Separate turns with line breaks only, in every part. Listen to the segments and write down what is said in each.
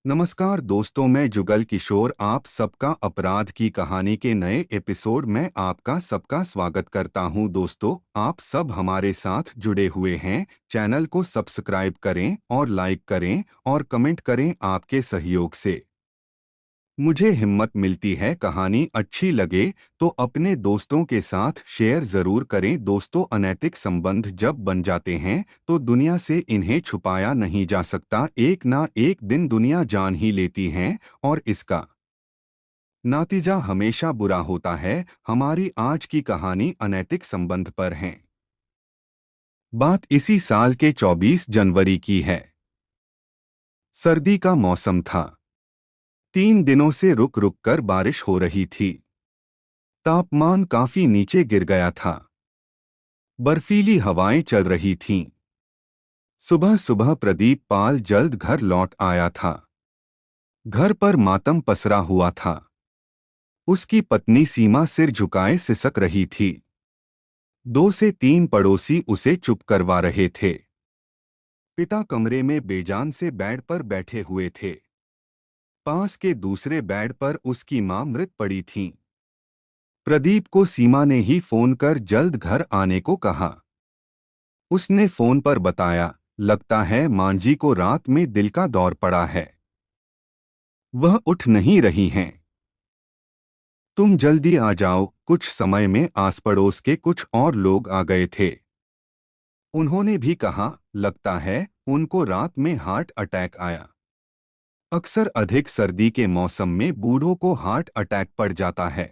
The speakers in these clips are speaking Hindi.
नमस्कार दोस्तों, मैं जुगल किशोर आप सबका अपराध की कहानी के नए एपिसोड में आपका सबका स्वागत करता हूं। दोस्तों, आप सब हमारे साथ जुड़े हुए हैं। चैनल को सब्सक्राइब करें और लाइक करें और कमेंट करें। आपके सहयोग से मुझे हिम्मत मिलती है। कहानी अच्छी लगे तो अपने दोस्तों के साथ शेयर जरूर करें। दोस्तों, अनैतिक संबंध जब बन जाते हैं तो दुनिया से इन्हें छुपाया नहीं जा सकता। एक ना एक दिन दुनिया जान ही लेती है और इसका नतीजा हमेशा बुरा होता है। हमारी आज की कहानी अनैतिक संबंध पर है। बात इसी साल के 24 जनवरी की है। सर्दी का मौसम था। 3 दिनों से रुक रुक कर बारिश हो रही थी। तापमान काफी नीचे गिर गया था। बर्फीली हवाएं चल रही थीं। सुबह सुबह प्रदीप पाल जल्द घर लौट आया था। घर पर मातम पसरा हुआ था। उसकी पत्नी सीमा सिर झुकाए सिसक रही थी। 2 से 3 पड़ोसी उसे चुप करवा रहे थे। पिता कमरे में बेजान से बेड पर बैठे हुए थे। पास के दूसरे बेड पर उसकी मां मृत पड़ी थी। प्रदीप को सीमा ने ही फोन कर जल्द घर आने को कहा। उसने फोन पर बताया, लगता है मांझी को रात में दिल का दौर पड़ा है। वह उठ नहीं रही हैं। तुम जल्दी आ जाओ। कुछ समय में आस पड़ोस के कुछ और लोग आ गए थे। उन्होंने भी कहा, लगता है उनको रात में हार्ट अटैक आया। अक्सर अधिक सर्दी के मौसम में बूढ़ों को हार्ट अटैक पड़ जाता है।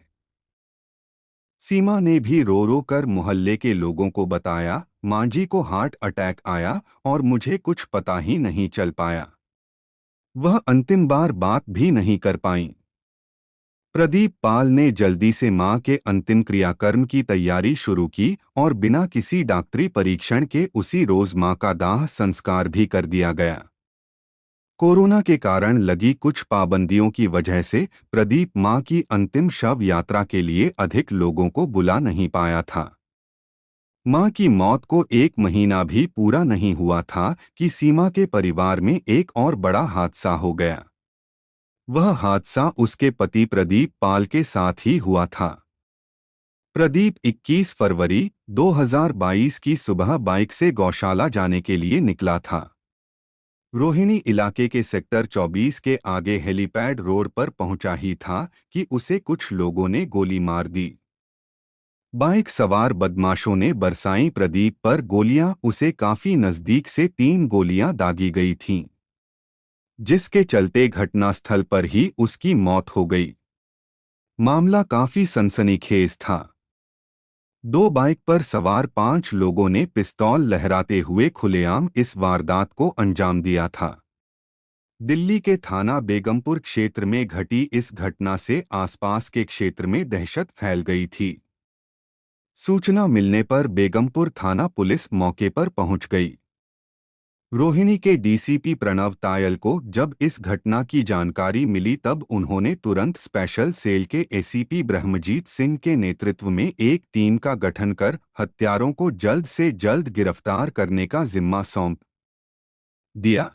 सीमा ने भी रो रो कर मोहल्ले के लोगों को बताया, मांझी को हार्ट अटैक आया और मुझे कुछ पता ही नहीं चल पाया। वह अंतिम बार बात भी नहीं कर पाईं। प्रदीप पाल ने जल्दी से मां के अंतिम क्रियाकर्म की तैयारी शुरू की और बिना किसी डॉक्टरी परीक्षण के उसी रोज मां का दाह संस्कार भी कर दिया गया। कोरोना के कारण लगी कुछ पाबंदियों की वजह से प्रदीप मां की अंतिम शव यात्रा के लिए अधिक लोगों को बुला नहीं पाया था। मां की मौत को 1 महीना भी पूरा नहीं हुआ था कि सीमा के परिवार में एक और बड़ा हादसा हो गया। वह हादसा उसके पति प्रदीप पाल के साथ ही हुआ था। प्रदीप 21 फरवरी 2022 की सुबह बाइक से गौशाला जाने के लिए निकला था। रोहिणी इलाके के सेक्टर 24 के आगे हेलीपैड रोड पर पहुंचा ही था कि उसे कुछ लोगों ने गोली मार दी। बाइक सवार बदमाशों ने बरसाई प्रदीप पर गोलियां। उसे काफी नजदीक से 3 गोलियां दागी गई थीं, जिसके चलते घटनास्थल पर ही उसकी मौत हो गई। मामला काफी सनसनीखेज था। 2 बाइक पर सवार 5 लोगों ने पिस्तौल लहराते हुए खुलेआम इस वारदात को अंजाम दिया था। दिल्ली के थाना बेगमपुर क्षेत्र में घटी इस घटना से आसपास के क्षेत्र में दहशत फैल गई थी। सूचना मिलने पर बेगमपुर थाना पुलिस मौके पर पहुंच गई। रोहिणी के डीसीपी प्रणव तायल को जब इस घटना की जानकारी मिली तब उन्होंने तुरंत स्पेशल सेल के एसीपी ब्रह्मजीत सिंह के नेतृत्व में एक टीम का गठन कर हत्यारों को जल्द से जल्द गिरफ्तार करने का जिम्मा सौंप दिया।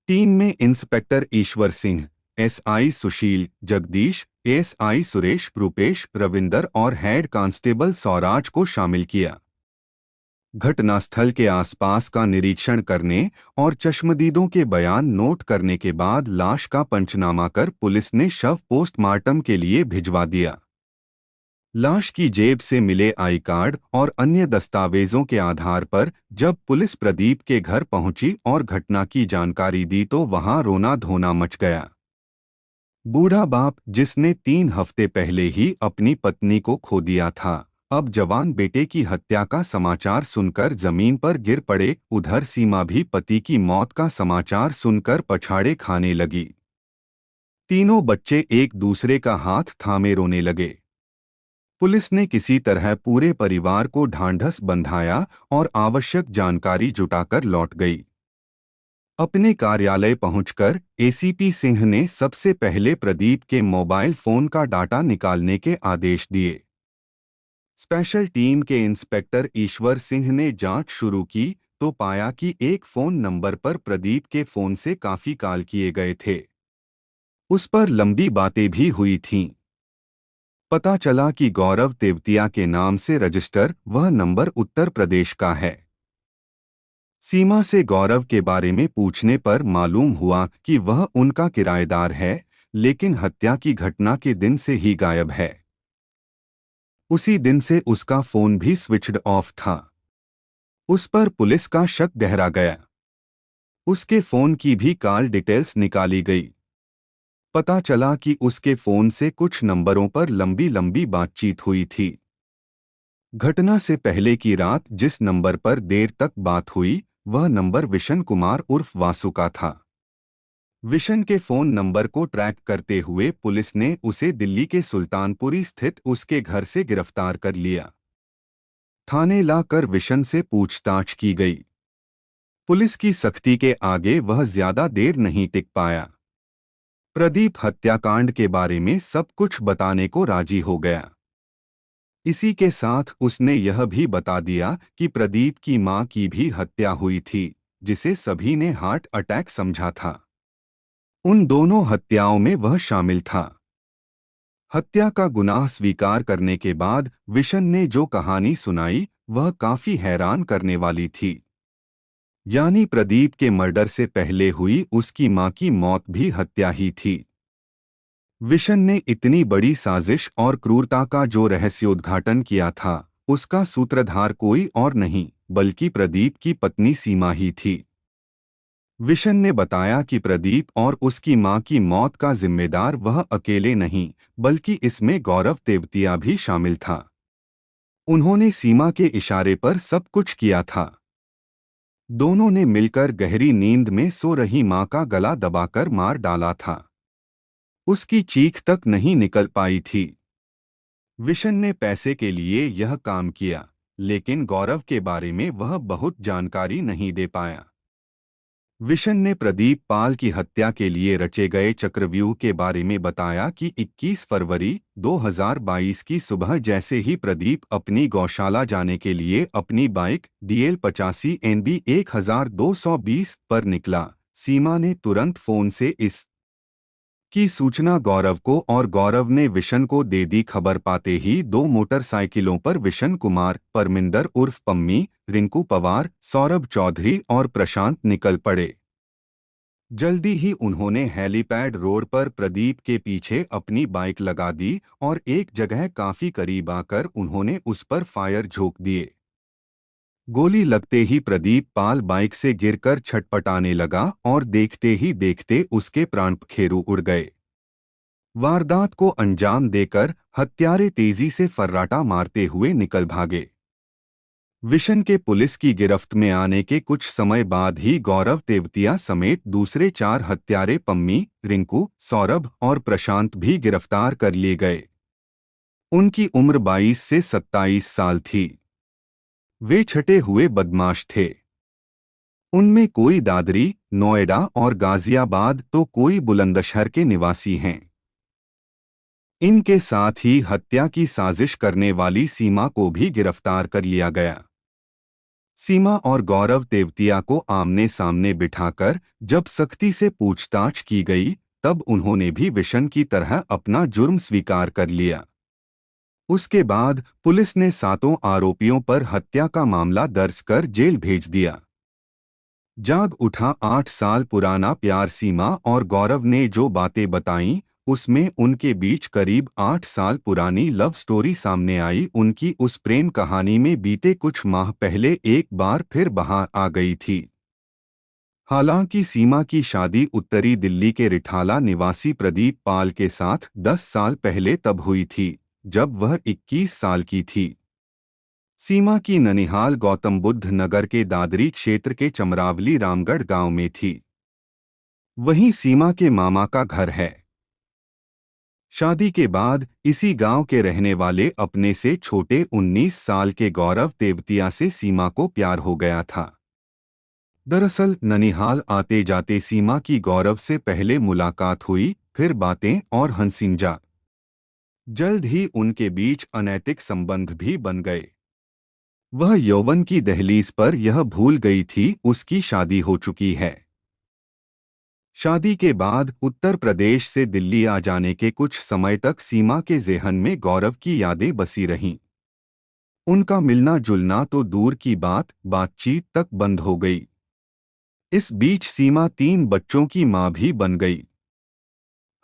टीम में इंस्पेक्टर ईश्वर सिंह, एसआई सुशील, जगदीश, एएसआई सुरेश, रूपेश, रविंदर और हेड कांस्टेबल सौराज को शामिल किया। घटनास्थल के आसपास का निरीक्षण करने और चश्मदीदों के बयान नोट करने के बाद लाश का पंचनामा कर पुलिस ने शव पोस्टमार्टम के लिए भिजवा दिया। लाश की जेब से मिले आई कार्ड और अन्य दस्तावेजों के आधार पर जब पुलिस प्रदीप के घर पहुंची और घटना की जानकारी दी तो वहां रोना धोना मच गया। बूढ़ा बाप, जिसने 3 हफ्ते पहले ही अपनी पत्नी को खो दिया था, अब जवान बेटे की हत्या का समाचार सुनकर जमीन पर गिर पड़े। उधर सीमा भी पति की मौत का समाचार सुनकर पछाड़े खाने लगी। तीनों बच्चे एक दूसरे का हाथ थामे रोने लगे। पुलिस ने किसी तरह पूरे परिवार को ढांढस बंधाया और आवश्यक जानकारी जुटाकर लौट गई। अपने कार्यालय पहुंचकर एसीपी सिंह ने सबसे पहले प्रदीप के मोबाइल फोन का डाटा निकालने के आदेश दिए। स्पेशल टीम के इंस्पेक्टर ईश्वर सिंह ने जांच शुरू की तो पाया कि एक फोन नंबर पर प्रदीप के फोन से काफी कॉल किए गए थे। उस पर लंबी बातें भी हुई थीं। पता चला कि गौरव तेवतिया के नाम से रजिस्टर वह नंबर उत्तर प्रदेश का है। सीमा से गौरव के बारे में पूछने पर मालूम हुआ कि वह उनका किराएदार है, लेकिन हत्या की घटना के दिन से ही गायब है। उसी दिन से उसका फोन भी स्विच्ड ऑफ था। उस पर पुलिस का शक गहरा गया। उसके फोन की भी कॉल डिटेल्स निकाली गई। पता चला कि उसके फोन से कुछ नंबरों पर लंबी लंबी बातचीत हुई थी। घटना से पहले की रात जिस नंबर पर देर तक बात हुई, वह नंबर विशन कुमार उर्फ वासु का था। विशन के फोन नंबर को ट्रैक करते हुए पुलिस ने उसे दिल्ली के सुल्तानपुरी स्थित उसके घर से गिरफ्तार कर लिया। थाने लाकर विशन से पूछताछ की गई। पुलिस की सख्ती के आगे वह ज्यादा देर नहीं टिक पाया। प्रदीप हत्याकांड के बारे में सब कुछ बताने को राजी हो गया। इसी के साथ उसने यह भी बता दिया कि प्रदीप की मां की भी हत्या हुई थी, जिसे सभी ने हार्ट अटैक समझा था। उन दोनों हत्याओं में वह शामिल था। हत्या का गुनाह स्वीकार करने के बाद विशन ने जो कहानी सुनाई, वह काफी हैरान करने वाली थी। यानी प्रदीप के मर्डर से पहले हुई उसकी मां की मौत भी हत्या ही थी। विशन ने इतनी बड़ी साजिश और क्रूरता का जो रहस्योद्घाटन किया था, उसका सूत्रधार कोई और नहीं बल्कि प्रदीप की पत्नी सीमा ही थी। विशन ने बताया कि प्रदीप और उसकी मां की मौत का जिम्मेदार वह अकेले नहीं, बल्कि इसमें गौरव तेवतिया भी शामिल था। उन्होंने सीमा के इशारे पर सब कुछ किया था। दोनों ने मिलकर गहरी नींद में सो रही मां का गला दबाकर मार डाला था। उसकी चीख तक नहीं निकल पाई थी। विशन ने पैसे के लिए यह काम किया, लेकिन गौरव के बारे में वह बहुत जानकारी नहीं दे पाया। विशन ने प्रदीप पाल की हत्या के लिए रचे गए चक्रव्यूह के बारे में बताया कि 21 फरवरी 2022 की सुबह जैसे ही प्रदीप अपनी गौशाला जाने के लिए अपनी बाइक DL 85 NB 1220 पर निकला, सीमा ने तुरंत फोन से इस की सूचना गौरव को और गौरव ने विशन को दे दी। खबर पाते ही दो मोटरसाइकिलों पर विशन कुमार, परमिंदर उर्फ पम्मी, रिंकू पवार, सौरभ चौधरी और प्रशांत निकल पड़े। जल्दी ही उन्होंने हेलीपैड रोड पर प्रदीप के पीछे अपनी बाइक लगा दी और एक जगह काफी करीब आकर उन्होंने उस पर फायर झोंक दिए। गोली लगते ही प्रदीप पाल बाइक से गिरकर छटपटाने लगा और देखते ही देखते उसके प्राणपखेरु उड़ गए। वारदात को अंजाम देकर हत्यारे तेजी से फर्राटा मारते हुए निकल भागे। विशन के पुलिस की गिरफ्त में आने के कुछ समय बाद ही गौरव तेवतिया समेत दूसरे 4 हत्यारे पम्मी, रिंकू, सौरभ और प्रशांत भी गिरफ्तार कर लिए गए। उनकी उम्र 22 से 27 साल थी। वे छटे हुए बदमाश थे। उनमें कोई दादरी, नोएडा और गाजियाबाद तो कोई बुलंदशहर के निवासी हैं। इनके साथ ही हत्या की साजिश करने वाली सीमा को भी गिरफ्तार कर लिया गया। सीमा और गौरव तेवतिया को आमने सामने बिठाकर जब सख्ती से पूछताछ की गई, तब उन्होंने भी विशन की तरह अपना जुर्म स्वीकार कर लिया। उसके बाद पुलिस ने 7 आरोपियों पर हत्या का मामला दर्ज कर जेल भेज दिया। जाग उठा 8 साल पुराना प्यार। सीमा और गौरव ने जो बातें बताईं, उसमें उनके बीच करीब 8 साल पुरानी लव स्टोरी सामने आई। उनकी उस प्रेम कहानी में बीते कुछ माह पहले एक बार फिर बहार आ गई थी। हालांकि सीमा की शादी उत्तरी दिल्ली के रिठाला निवासी प्रदीप पाल के साथ 10 साल पहले तब हुई थी, जब वह 21 साल की थी। सीमा की ननिहाल गौतम बुद्ध नगर के दादरी क्षेत्र के चमरावली रामगढ़ गांव में थी। वहीं सीमा के मामा का घर है। शादी के बाद इसी गांव के रहने वाले अपने से छोटे 19 साल के गौरव तेवतिया से सीमा को प्यार हो गया था। दरअसल ननिहाल आते जाते सीमा की गौरव से पहले मुलाकात हुई, फिर बातें और हंसिंजा। जल्द ही उनके बीच अनैतिक संबंध भी बन गए। वह यौवन की दहलीज पर यह भूल गई थी उसकी शादी हो चुकी है। शादी के बाद उत्तर प्रदेश से दिल्ली आ जाने के कुछ समय तक सीमा के ज़ेहन में गौरव की यादें बसी रहीं। उनका मिलना जुलना तो दूर की बातचीत तक बंद हो गई। इस बीच सीमा 3 बच्चों की मां भी बन गई।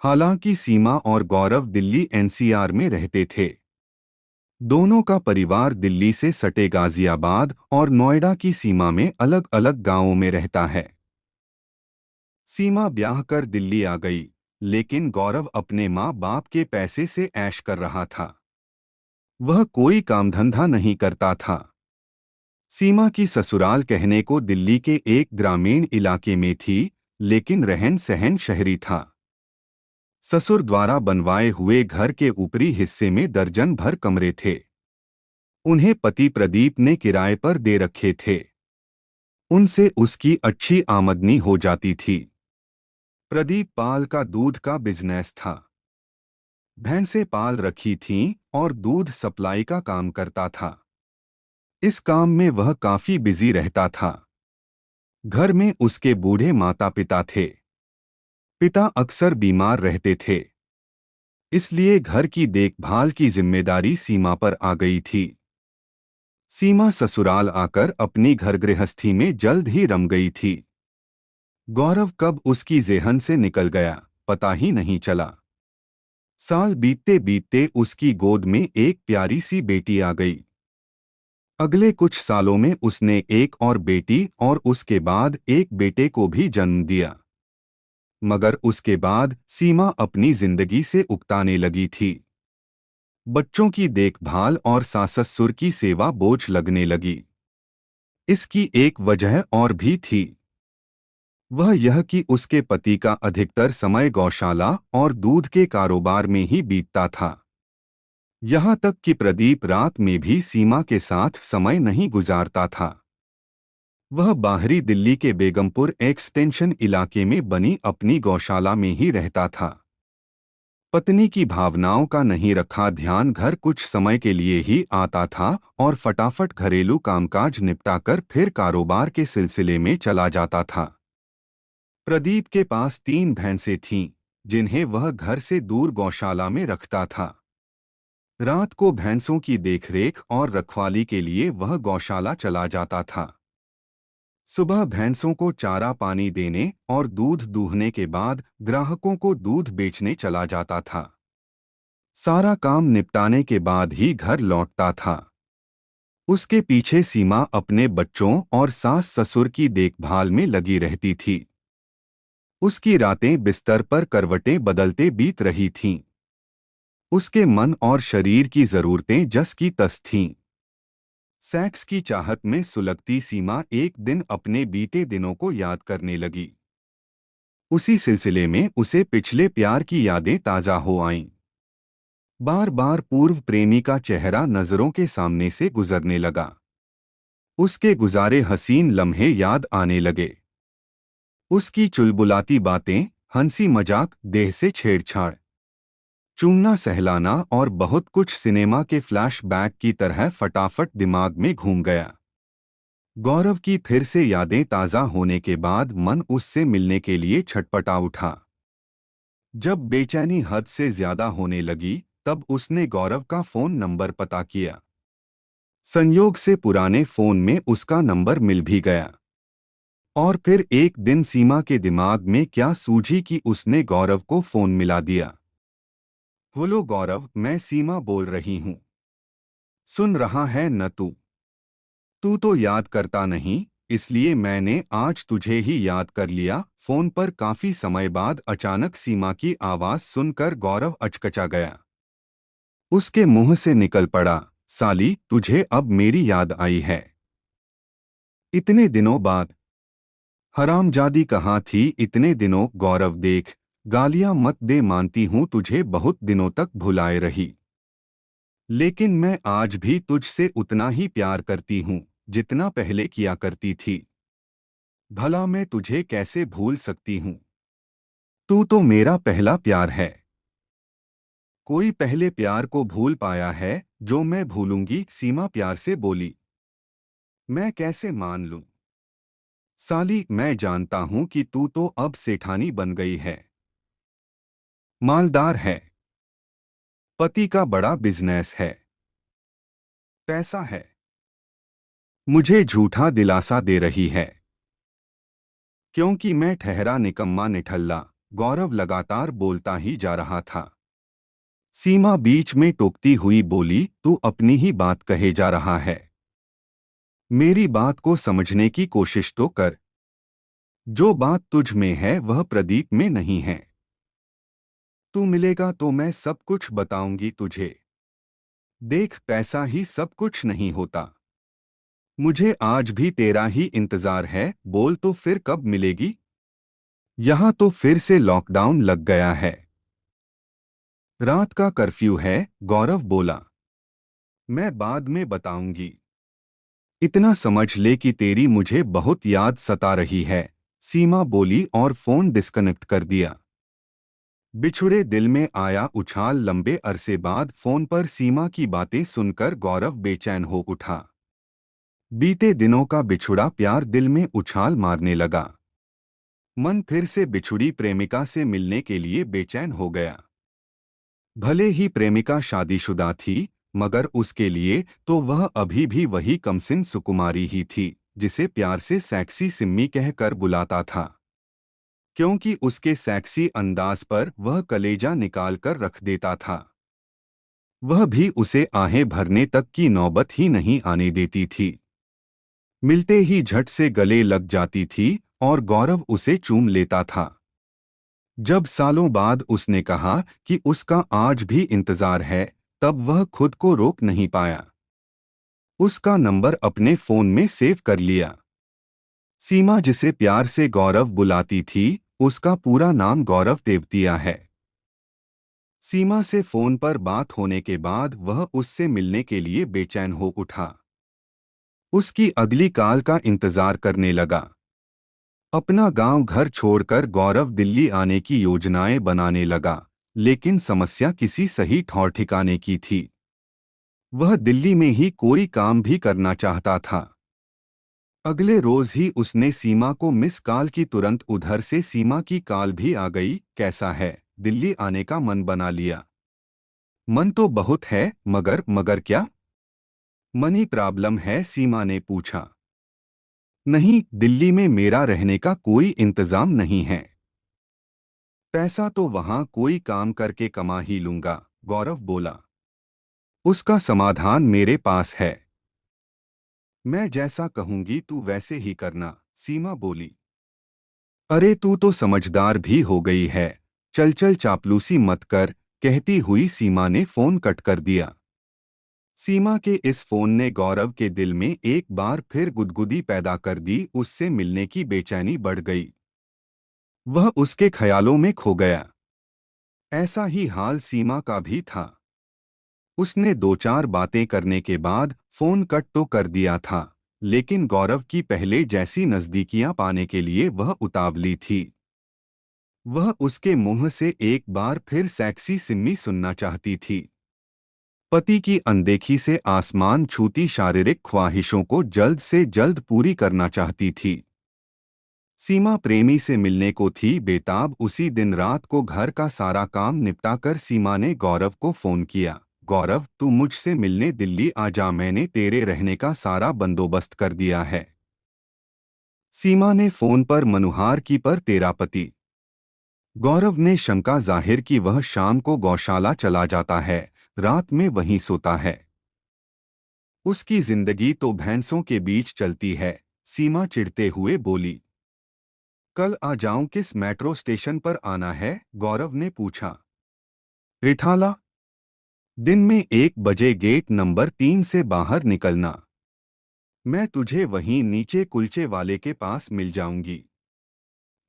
हालांकि सीमा और गौरव दिल्ली एनसीआर में रहते थे। दोनों का परिवार दिल्ली से सटे गाजियाबाद और नोएडा की सीमा में अलग अलग गांवों में रहता है। सीमा ब्याह कर दिल्ली आ गई, लेकिन गौरव अपने माँ बाप के पैसे से ऐश कर रहा था। वह कोई काम धंधा नहीं करता था। सीमा की ससुराल कहने को दिल्ली के एक ग्रामीण इलाके में थी, लेकिन रहन सहन शहरी था। ससुर द्वारा बनवाए हुए घर के ऊपरी हिस्से में दर्जन भर कमरे थे। उन्हें पति प्रदीप ने किराए पर दे रखे थे। उनसे उसकी अच्छी आमदनी हो जाती थी। प्रदीप पाल का दूध का बिजनेस था। भैंसें पाल रखी थीं और दूध सप्लाई का काम करता था। इस काम में वह काफी बिजी रहता था। घर में उसके बूढ़े माता पिता थे। पिता अक्सर बीमार रहते थे, इसलिए घर की देखभाल की जिम्मेदारी सीमा पर आ गई थी। सीमा ससुराल आकर अपनी घर गृहस्थी में जल्द ही रम गई थी। गौरव कब उसकी जेहन से निकल गया, पता ही नहीं चला। साल बीतते बीतते उसकी गोद में एक प्यारी सी बेटी आ गई। अगले कुछ सालों में उसने एक और बेटी और उसके बाद एक बेटे को भी जन्म दिया। मगर उसके बाद सीमा अपनी जिंदगी से उकताने लगी थी। बच्चों की देखभाल और सास ससुर की सेवा बोझ लगने लगी। इसकी एक वजह और भी थी। वह यह कि उसके पति का अधिकतर समय गौशाला और दूध के कारोबार में ही बीतता था। यहाँ तक कि प्रदीप रात में भी सीमा के साथ समय नहीं गुजारता था। वह बाहरी दिल्ली के बेगमपुर एक्सटेंशन इलाके में बनी अपनी गौशाला में ही रहता था। पत्नी की भावनाओं का नहीं रखा ध्यान घर कुछ समय के लिए ही आता था और फटाफट घरेलू कामकाज निपटाकर फिर कारोबार के सिलसिले में चला जाता था। प्रदीप के पास 3 भैंसें थीं, जिन्हें वह घर से दूर गौशाला में रखता था। रात को भैंसों की देखरेख और रखवाली के लिए वह गौशाला चला जाता था। सुबह भैंसों को चारा पानी देने और दूध दूहने के बाद ग्राहकों को दूध बेचने चला जाता था। सारा काम निपटाने के बाद ही घर लौटता था। उसके पीछे सीमा अपने बच्चों और सास ससुर की देखभाल में लगी रहती थी। उसकी रातें बिस्तर पर करवटें बदलते बीत रही थीं। उसके मन और शरीर की जरूरतें जस की तस थीं। सेक्स की चाहत में सुलगती सीमा एक दिन अपने बीते दिनों को याद करने लगी। उसी सिलसिले में उसे पिछले प्यार की यादें ताज़ा हो आईं। बार बार पूर्व प्रेमी का चेहरा नजरों के सामने से गुजरने लगा। उसके गुजारे हसीन लम्हे याद आने लगे। उसकी चुलबुलाती बातें, हंसी मजाक, देह से छेड़छाड़, चूमना सहलाना और बहुत कुछ सिनेमा के फ्लैशबैक की तरह फटाफट दिमाग में घूम गया। गौरव की फिर से यादें ताज़ा होने के बाद मन उससे मिलने के लिए छटपटा उठा। जब बेचैनी हद से ज्यादा होने लगी, तब उसने गौरव का फोन नंबर पता किया। संयोग से पुराने फोन में उसका नंबर मिल भी गया। और फिर एक दिन सीमा के दिमाग में क्या सूझी कि उसने गौरव को फोन मिला दिया। बोलो गौरव, मैं सीमा बोल रही हूँ। सुन रहा है न तू? तू तो याद करता नहीं, इसलिए मैंने आज तुझे ही याद कर लिया। फोन पर काफी समय बाद अचानक सीमा की आवाज सुनकर गौरव अचकचा गया। उसके मुंह से निकल पड़ा, साली, तुझे अब मेरी याद आई है? इतने दिनों बाद? हरामजादी कहाँ थी इतने दिनों? गौरव देख, गालियां मत दे, मानती हूँ तुझे बहुत दिनों तक भुलाए रही, लेकिन मैं आज भी तुझसे उतना ही प्यार करती हूँ जितना पहले किया करती थी। भला मैं तुझे कैसे भूल सकती हूँ? तू तो मेरा पहला प्यार है। कोई पहले प्यार को भूल पाया है जो मैं भूलूंगी? सीमा प्यार से बोली। मैं कैसे मान लूं? साली, मैं जानता हूं कि तू तो अब सेठानी बन गई है, मालदार है, पति का बड़ा बिजनेस है, पैसा है। मुझे झूठा दिलासा दे रही है, क्योंकि मैं ठहरा निकम्मा निठल्ला। गौरव लगातार बोलता ही जा रहा था। सीमा बीच में टोकती हुई बोली, तू अपनी ही बात कहे जा रहा है, मेरी बात को समझने की कोशिश तो कर। जो बात तुझ में है वह प्रदीप में नहीं है। तू मिलेगा तो मैं सब कुछ बताऊंगी तुझे। देख, पैसा ही सब कुछ नहीं होता। मुझे आज भी तेरा ही इंतजार है। बोल तो फिर कब मिलेगी? यहाँ तो फिर से लॉकडाउन लग गया है। रात का कर्फ्यू है, गौरव बोला। मैं बाद में बताऊंगी। इतना समझ ले कि तेरी मुझे बहुत याद सता रही है, सीमा बोली और फोन डिस्कनेक्ट कर दिया। बिछुड़े दिल में आया उछाल। लंबे अरसे बाद फोन पर सीमा की बातें सुनकर गौरव बेचैन हो उठा। बीते दिनों का बिछुड़ा प्यार दिल में उछाल मारने लगा। मन फिर से बिछुड़ी प्रेमिका से मिलने के लिए बेचैन हो गया। भले ही प्रेमिका शादीशुदा थी, मगर उसके लिए तो वह अभी भी वही कमसिन सुकुमारी ही थी, जिसे प्यार से सेक्सी सिम्मी कहकर बुलाता था। क्योंकि उसके सेक्सी अंदाज पर वह कलेजा निकाल कर रख देता था। वह भी उसे आहें भरने तक की नौबत ही नहीं आने देती थी। मिलते ही झट से गले लग जाती थी और गौरव उसे चूम लेता था। जब सालों बाद उसने कहा कि उसका आज भी इंतजार है, तब वह खुद को रोक नहीं पाया। उसका नंबर अपने फोन में सेव कर लिया। सीमा जिसे प्यार से गौरव बुलाती थी, उसका पूरा नाम गौरव तेवतिया है। सीमा से फोन पर बात होने के बाद वह उससे मिलने के लिए बेचैन हो उठा। उसकी अगली कॉल का इंतजार करने लगा। अपना गांव घर छोड़कर गौरव दिल्ली आने की योजनाएं बनाने लगा, लेकिन समस्या किसी सही ठौर ठिकाने की थी। वह दिल्ली में ही कोई काम भी करना चाहता था। अगले रोज ही उसने सीमा को मिस कॉल की। तुरंत उधर से सीमा की कॉल भी आ गई। कैसा है? दिल्ली आने का मन बना लिया? मन तो बहुत है, मगर क्या मनी प्रॉब्लम है? सीमा ने पूछा। नहीं, दिल्ली में मेरा रहने का कोई इंतजाम नहीं है। पैसा तो वहां कोई काम करके कमा ही लूंगा, गौरव बोला। उसका समाधान मेरे पास है। मैं जैसा कहूंगी तू वैसे ही करना, सीमा बोली। अरे तू तो समझदार भी हो गई है, चल चल चापलूसी मत कर, कहती हुई सीमा ने फोन कट कर दिया। सीमा के इस फोन ने गौरव के दिल में एक बार फिर गुदगुदी पैदा कर दी। उससे मिलने की बेचैनी बढ़ गई। वह उसके ख्यालों में खो गया। ऐसा ही हाल सीमा का भी था। उसने दो चार बातें करने के बाद फोन कट तो कर दिया था, लेकिन गौरव की पहले जैसी नजदीकियां पाने के लिए वह उतावली थी। वह उसके मुंह से एक बार फिर सेक्सी सिम्मी सुनना चाहती थी। पति की अनदेखी से आसमान छूती शारीरिक ख्वाहिशों को जल्द से जल्द पूरी करना चाहती थी। सीमा प्रेमी से मिलने को थी बेताब। उसी दिन रात को घर का सारा काम निपटाकर सीमा ने गौरव को फोन किया। गौरव, तू मुझसे मिलने दिल्ली आ जा, मैंने तेरे रहने का सारा बंदोबस्त कर दिया है। सीमा ने फोन पर मनुहार की, पर तेरा पति? गौरव ने शंका जाहिर की। वह शाम को गौशाला चला जाता है, रात में वहीं सोता है। उसकी जिंदगी तो भैंसों के बीच चलती है, सीमा चिढ़ते हुए बोली। कल आ जाऊं? किस मेट्रो स्टेशन पर आना है? गौरव ने पूछा। रिठाला। दिन में 1 बजे गेट नंबर 3 से बाहर निकलना। मैं तुझे वहीं नीचे कुलचे वाले के पास मिल जाऊंगी।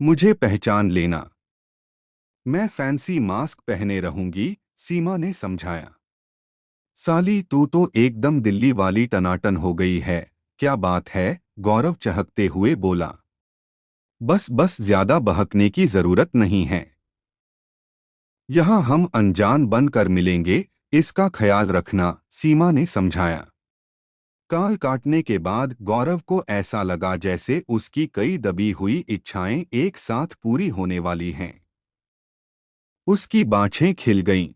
मुझे पहचान लेना। मैं फैंसी मास्क पहने रहूंगी, सीमा ने समझाया। साली, तू तो एकदम दिल्ली वाली टनाटन हो गई है। क्या बात है? गौरव चहकते हुए बोला। बस बस, ज्यादा बहकने की जरूरत नहीं है। यहाँ हम अनजान बनकर मिलेंगे, इसका ख्याल रखना, सीमा ने समझाया। काल काटने के बाद गौरव को ऐसा लगा जैसे उसकी कई दबी हुई इच्छाएं एक साथ पूरी होने वाली हैं। उसकी बाँछें खिल गईं।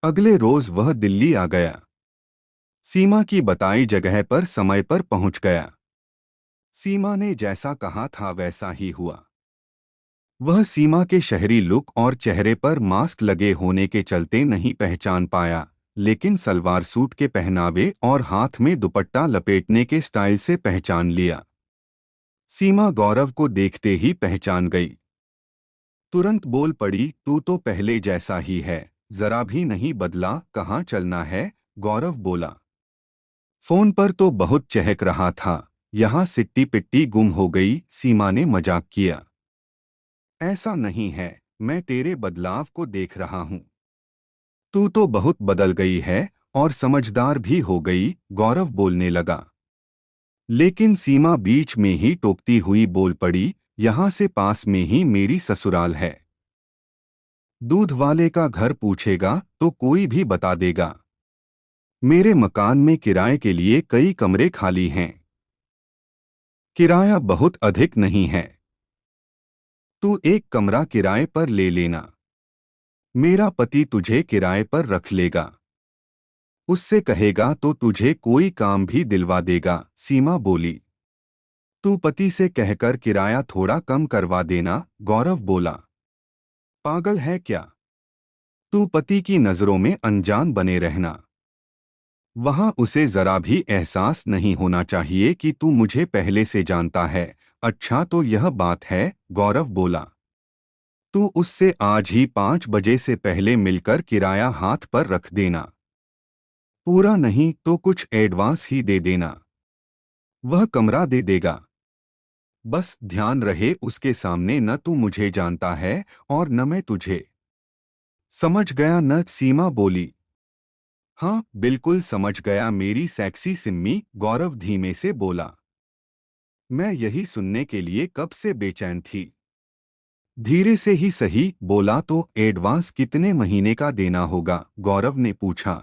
अगले रोज वह दिल्ली आ गया। सीमा की बताई जगह पर समय पर पहुंच गया। सीमा ने जैसा कहा था वैसा ही हुआ। वह सीमा के शहरी लुक और चेहरे पर मास्क लगे होने के चलते नहीं पहचान पाया, लेकिन सलवार सूट के पहनावे और हाथ में दुपट्टा लपेटने के स्टाइल से पहचान लिया। सीमा गौरव को देखते ही पहचान गई। तुरंत बोल पड़ी, तू तो पहले जैसा ही है, जरा भी नहीं बदला, कहाँ चलना है? गौरव बोला। फोन पर तो बहुत चहक रहा था, यहाँ सिट्टी पिट्टी गुम हो गई, सीमा ने मजाक किया। ऐसा नहीं है, मैं तेरे बदलाव को देख रहा हूँ। तू तो बहुत बदल गई है और समझदार भी हो गई, गौरव बोलने लगा। लेकिन सीमा बीच में ही टोकती हुई बोल पड़ी, यहाँ से पास में ही मेरी ससुराल है। दूध वाले का घर पूछेगा तो कोई भी बता देगा। मेरे मकान में किराए के लिए कई कमरे खाली हैं। किराया बहुत अधिक नहीं है। तू एक कमरा किराए पर ले लेना। मेरा पति तुझे किराए पर रख लेगा। उससे कहेगा तो तुझे कोई काम भी दिलवा देगा, सीमा बोली। तू पति से कहकर किराया थोड़ा कम करवा देना, गौरव बोला। पागल है क्या? तू पति की नजरों में अनजान बने रहना। वहां उसे जरा भी एहसास नहीं होना चाहिए कि तू मुझे पहले से जानता है। अच्छा तो यह बात है, गौरव बोला। तू उससे आज ही 5 बजे से पहले मिलकर किराया हाथ पर रख देना। पूरा नहीं तो कुछ एडवांस ही दे देना। वह कमरा दे देगा। बस ध्यान रहे उसके सामने न तू मुझे जानता है और न मैं तुझे। समझ गया न? सीमा बोली। हाँ बिल्कुल समझ गया मेरी सेक्सी सिम्मी, गौरव धीमे से बोला। मैं यही सुनने के लिए कब से बेचैन थी। धीरे से ही सही बोला। तो एडवांस कितने महीने का देना होगा? गौरव ने पूछा।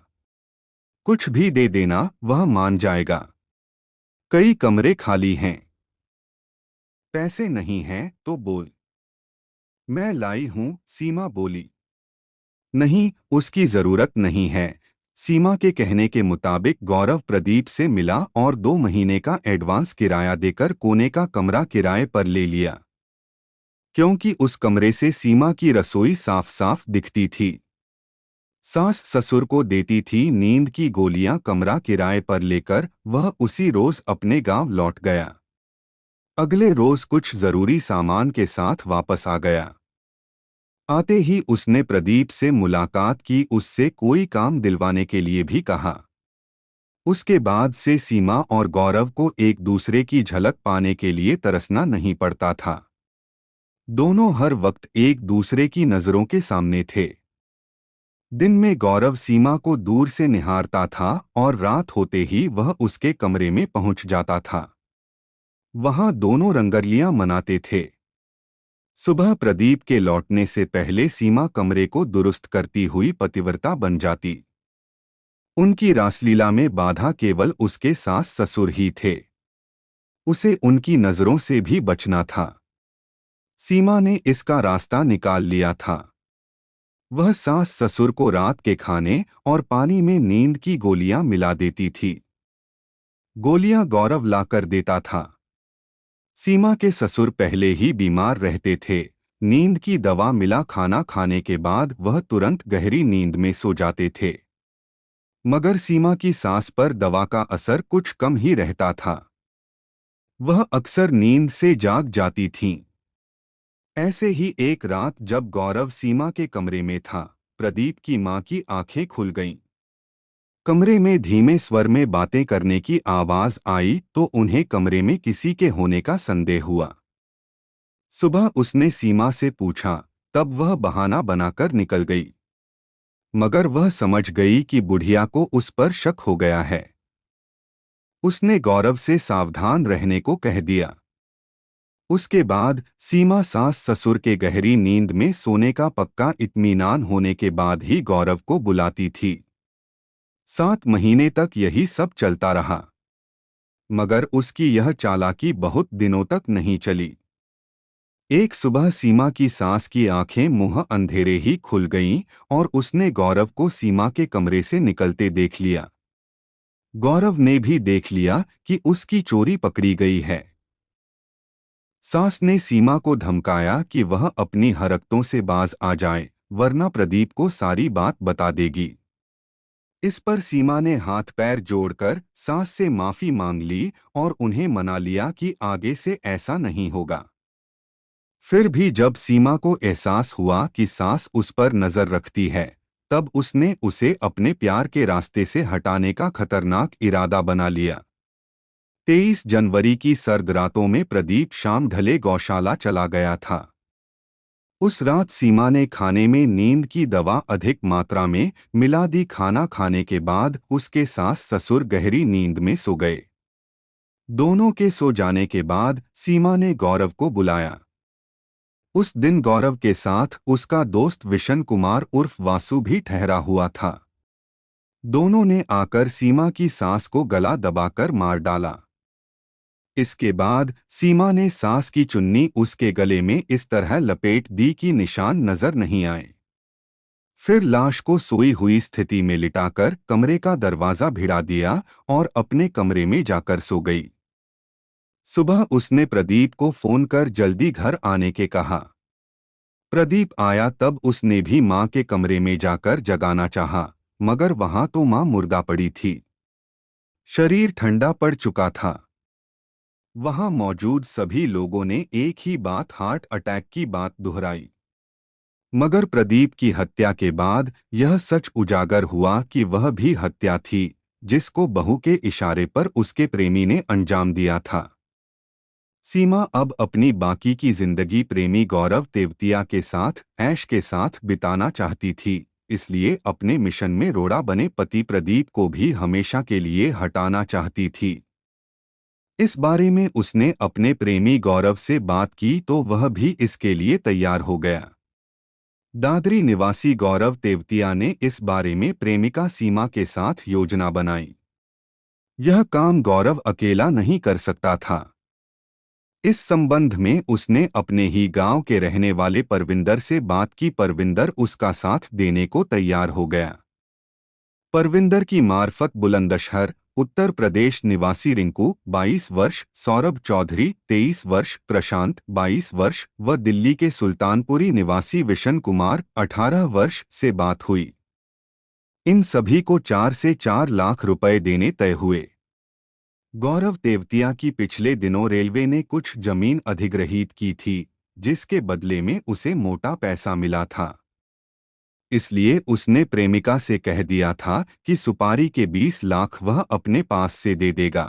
कुछ भी दे देना, वह मान जाएगा। कई कमरे खाली हैं। पैसे नहीं हैं तो बोल। मैं लाई हूं, सीमा बोली। नहीं, उसकी जरूरत नहीं है। सीमा के कहने के मुताबिक गौरव प्रदीप से मिला और 2 महीने का एडवांस किराया देकर कोने का कमरा किराए पर ले लिया। क्योंकि उस कमरे से सीमा की रसोई साफ साफ दिखती थी। सास ससुर को देती थी नींद की गोलियां। कमरा किराए पर लेकर वह उसी रोज अपने गांव लौट गया। अगले रोज कुछ जरूरी सामान के साथ वापस आ गया। आते ही उसने प्रदीप से मुलाकात की, उससे कोई काम दिलवाने के लिए भी कहा। उसके बाद से सीमा और गौरव को एक दूसरे की झलक पाने के लिए तरसना नहीं पड़ता था। दोनों हर वक्त एक दूसरे की नजरों के सामने थे। दिन में गौरव सीमा को दूर से निहारता था और रात होते ही वह उसके कमरे में पहुंच जाता था। वहां दोनों रंगरलियां मनाते थे। सुबह प्रदीप के लौटने से पहले सीमा कमरे को दुरुस्त करती हुई पतिव्रता बन जाती। उनकी रासलीला में बाधा केवल उसके सास ससुर ही थे। उसे उनकी नजरों से भी बचना था। सीमा ने इसका रास्ता निकाल लिया था। वह सास ससुर को रात के खाने और पानी में नींद की गोलियां मिला देती थी। गोलियां गौरव लाकर देता था। सीमा के ससुर पहले ही बीमार रहते थे। नींद की दवा मिला खाना खाने के बाद वह तुरंत गहरी नींद में सो जाते थे। मगर सीमा की सास पर दवा का असर कुछ कम ही रहता था। वह अक्सर नींद से जाग जाती थीं। ऐसे ही एक रात जब गौरव सीमा के कमरे में था, प्रदीप की मां की आंखें खुल गईं। कमरे में धीमे स्वर में बातें करने की आवाज आई तो उन्हें कमरे में किसी के होने का संदेह हुआ। सुबह उसने सीमा से पूछा, तब वह बहाना बनाकर निकल गई। मगर वह समझ गई कि बुढ़िया को उस पर शक हो गया है। उसने गौरव से सावधान रहने को कह दिया। उसके बाद सीमा सास ससुर के गहरी नींद में सोने का पक्का इत्मीनान होने के बाद ही गौरव को बुलाती थी। 7 महीने तक यही सब चलता रहा, मगर उसकी यह चालाकी बहुत दिनों तक नहीं चली। एक सुबह सीमा की सास की आंखें मुंह अंधेरे ही खुल गईं और उसने गौरव को सीमा के कमरे से निकलते देख लिया। गौरव ने भी देख लिया कि उसकी चोरी पकड़ी गई है। सास ने सीमा को धमकाया कि वह अपनी हरकतों से बाज आ जाए, वरना प्रदीप को सारी बात बता देगी। इस पर सीमा ने हाथ पैर जोड़कर सास से माफी मांग ली और उन्हें मना लिया कि आगे से ऐसा नहीं होगा। फिर भी जब सीमा को एहसास हुआ कि सास उस पर नजर रखती है, तब उसने उसे अपने प्यार के रास्ते से हटाने का खतरनाक इरादा बना लिया। 23 जनवरी की सर्द रातों में प्रदीप शाम ढले गौशाला चला गया था। उस रात सीमा ने खाने में नींद की दवा अधिक मात्रा में मिला दी। खाना खाने के बाद उसके सास ससुर गहरी नींद में सो गए। दोनों के सो जाने के बाद सीमा ने गौरव को बुलाया। उस दिन गौरव के साथ उसका दोस्त विशन कुमार उर्फ वासु भी ठहरा हुआ था। दोनों ने आकर सीमा की सास को गला दबाकर मार डाला। इसके बाद सीमा ने सास की चुन्नी उसके गले में इस तरह लपेट दी कि निशान नजर नहीं आए। फिर लाश को सोई हुई स्थिति में लिटाकर कमरे का दरवाजा भिड़ा दिया और अपने कमरे में जाकर सो गई। सुबह उसने प्रदीप को फोन कर जल्दी घर आने के कहा। प्रदीप आया तब उसने भी मां के कमरे में जाकर जगाना चाहा, मगर वहां तो मां मुर्दा पड़ी थी। शरीर ठंडा पड़ चुका था। वहां मौजूद सभी लोगों ने एक ही बात, हार्ट अटैक की बात दोहराई। मगर प्रदीप की हत्या के बाद यह सच उजागर हुआ कि वह भी हत्या थी, जिसको बहू के इशारे पर उसके प्रेमी ने अंजाम दिया था। सीमा अब अपनी बाकी की जिंदगी प्रेमी गौरव तेवतिया के साथ ऐश के साथ बिताना चाहती थी, इसलिए अपने मिशन में रोड़ा बने पति प्रदीप को भी हमेशा के लिए हटाना चाहती थी। इस बारे में उसने अपने प्रेमी गौरव से बात की तो वह भी इसके लिए तैयार हो गया। दादरी निवासी गौरव तेवतिया ने इस बारे में प्रेमिका सीमा के साथ योजना बनाई। यह काम गौरव अकेला नहीं कर सकता था। इस संबंध में उसने अपने ही गांव के रहने वाले परविंदर से बात की। परविंदर उसका साथ देने को तैयार हो गया। परविंदर की मार्फत बुलंदशहर उत्तर प्रदेश निवासी रिंकू 22 वर्ष, सौरभ चौधरी 23 वर्ष, प्रशांत 22 वर्ष व दिल्ली के सुल्तानपुरी निवासी विशन कुमार 18 वर्ष से बात हुई। इन सभी को 4 से 4 लाख रुपए देने तय हुए। गौरव तेवतिया की पिछले दिनों रेलवे ने कुछ जमीन अधिग्रहित की थी, जिसके बदले में उसे मोटा पैसा मिला था। इसलिए उसने प्रेमिका से कह दिया था कि सुपारी के 20 लाख वह अपने पास से दे देगा।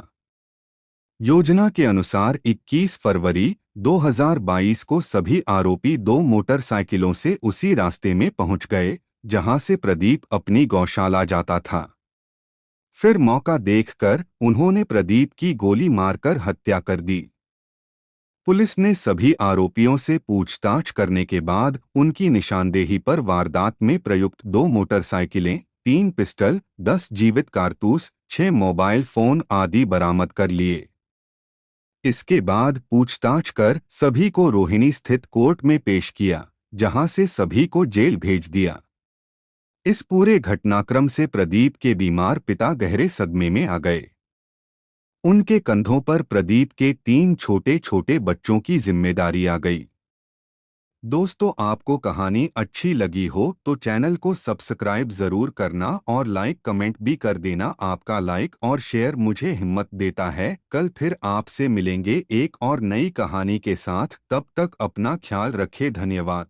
योजना के अनुसार 21 फरवरी 2022 को सभी आरोपी 2 मोटरसाइकिलों से उसी रास्ते में पहुंच गए, जहां से प्रदीप अपनी गौशाला जाता था। फिर मौका देखकर उन्होंने प्रदीप की गोली मारकर हत्या कर दी। पुलिस ने सभी आरोपियों से पूछताछ करने के बाद उनकी निशानदेही पर वारदात में प्रयुक्त 2 मोटरसाइकिलें, 3 पिस्टल, 10 जीवित कारतूस, 6 मोबाइल फोन आदि बरामद कर लिए। इसके बाद पूछताछ कर सभी को रोहिणी स्थित कोर्ट में पेश किया, जहां से सभी को जेल भेज दिया। इस पूरे घटनाक्रम से प्रदीप के बीमार पिता गहरे सदमे में आ गए। उनके कंधों पर प्रदीप के 3 छोटे छोटे बच्चों की जिम्मेदारी आ गई। दोस्तों, आपको कहानी अच्छी लगी हो तो चैनल को सब्सक्राइब जरूर करना और लाइक कमेंट भी कर देना। आपका लाइक और शेयर मुझे हिम्मत देता है। कल फिर आपसे मिलेंगे एक और नई कहानी के साथ। तब तक अपना ख्याल रखें। धन्यवाद।